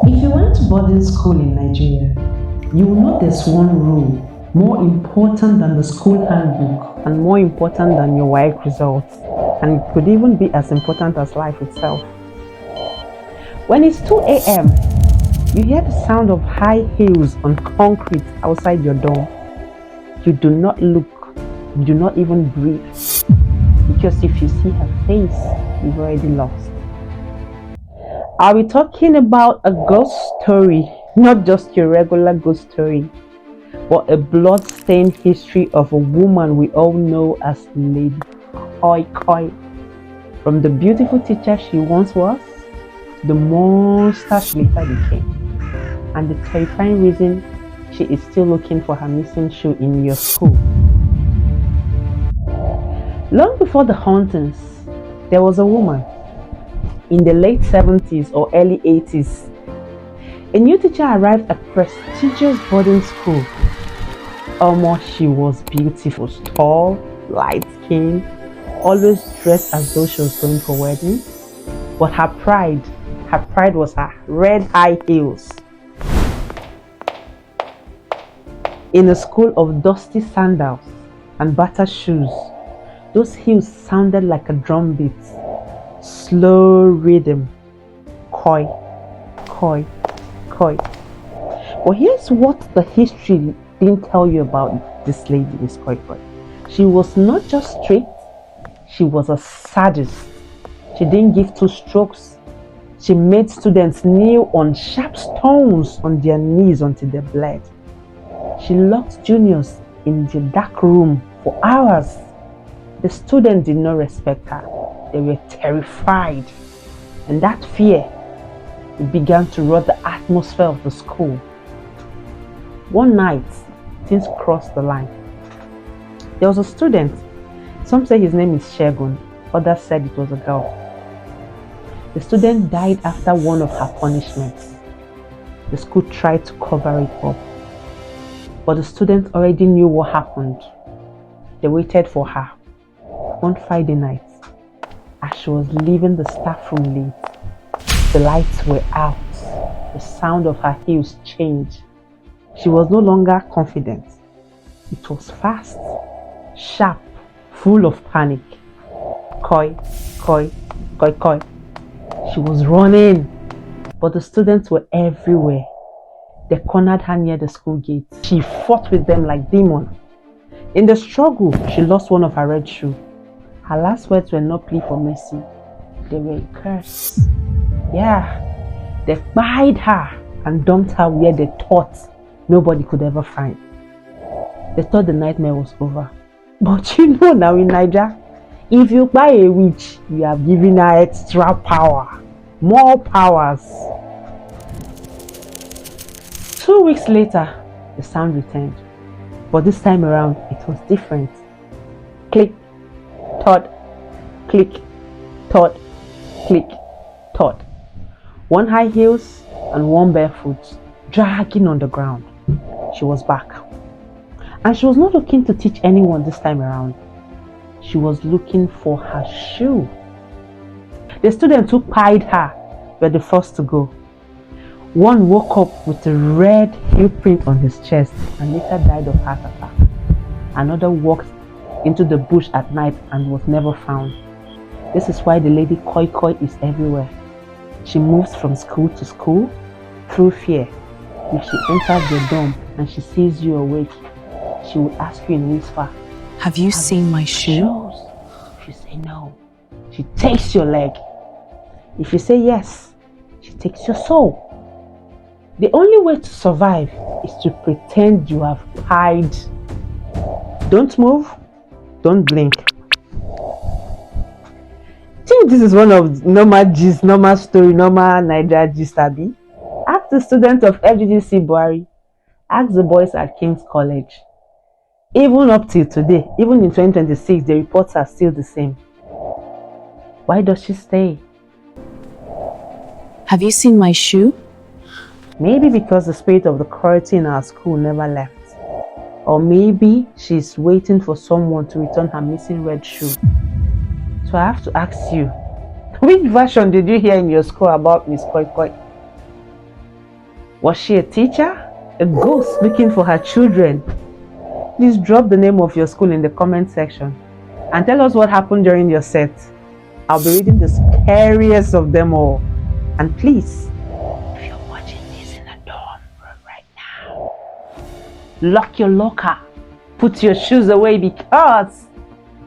If you went to boarding school in Nigeria, you will know there's one rule more important than the school handbook and more important than your WAEC results, and it could even be as important as life itself. When it's 2 a.m., you hear the sound of high heels on concrete outside your door. You do not look, you do not even breathe, because if you see her face, you've already lost. Are we talking about a ghost story? Not just your regular ghost story, but a blood-stained history of a woman we all know as Lady Koi Koi. From the beautiful teacher she once was, to the monster she later became, and the terrifying reason she is still looking for her missing shoe in your school. Long before the hauntings, there was a woman in the late 70s or early 80s. A new teacher arrived at prestigious boarding school. She was beautiful, tall, light-skinned, always dressed as though she was going for wedding. But her pride was her red high heels. In a school of dusty sandals and battered shoes, those heels sounded like a drum beat. Slow rhythm. Koi, koi, koi. But here's what the history didn't tell you about this lady, Miss Koi Koi. She was not just strict, she was a sadist. She didn't give two strokes. She made students kneel on sharp stones on their knees until they bled. She locked juniors in the dark room for hours. The students did not respect her. They were terrified. And that fear, it began to rot the atmosphere of the school. One night, things crossed the line. There was a student. Some say his name is Shegun. Others said it was a girl. The student died after one of her punishments. The school tried to cover it up, but the student already knew what happened. They waited for her. One Friday night, as she was leaving the staff room late, the lights were out. The sound of her heels changed. She was no longer confident. It was fast, sharp, full of panic. Koi, koi, koi, koi. She was running, but the students were everywhere. They cornered her near the school gate. She fought with them like demon. In the struggle, she lost one of her red shoes. Her last words were not plea for mercy. They were a curse. Yeah, they buried her and dumped her where they thought nobody could ever find. They thought the nightmare was over. But you know now in Nigeria, if you buy a witch, you have given her extra power. More powers. 2 weeks later, the sound returned. But this time around, it was different. Click, thud, click, thud, click, thud. One high heels and one barefoot, dragging on the ground. She was back. And she was not looking to teach anyone this time around. She was looking for her shoe. The students who pied her were the first to go. One woke up with a red heel print on his chest and later died of heart attack. Another walked into the bush at night and was never found. This is why the lady Koi Koi is everywhere. She moves from school to school through fear. If she enters your dorm and she sees you awake, she will ask you in whisper, Have you seen my shoe? If you say no, she takes your leg. If you say yes, she takes your soul. The only way to survive is to pretend you have hide. Don't move, don't blink. Think this is one of normal gist, normal story, normal Nigeria gist, abi? Ask the students of FGGC Buhari. Ask the boys at King's College. Even up till today, even in 2026, the reports are still the same. Why does she stay? Have you seen my shoe? Maybe because the spirit of the quality in our school never left. Or maybe she's waiting for someone to return her missing red shoe. So I have to ask you, which version did you hear in your school about Miss Koi Koi? Was she a teacher? A ghost looking for her children? Please drop the name of your school in the comment section and tell us what happened during your set. I'll be reading the scariest of them all. And please, if you're watching this in a dorm room right now, lock your locker. Put your shoes away because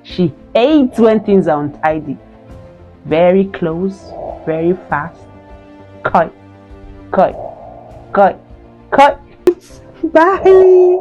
she hates when things are untidy. Very close, very fast. Cut, cut, cut, cut. Bye.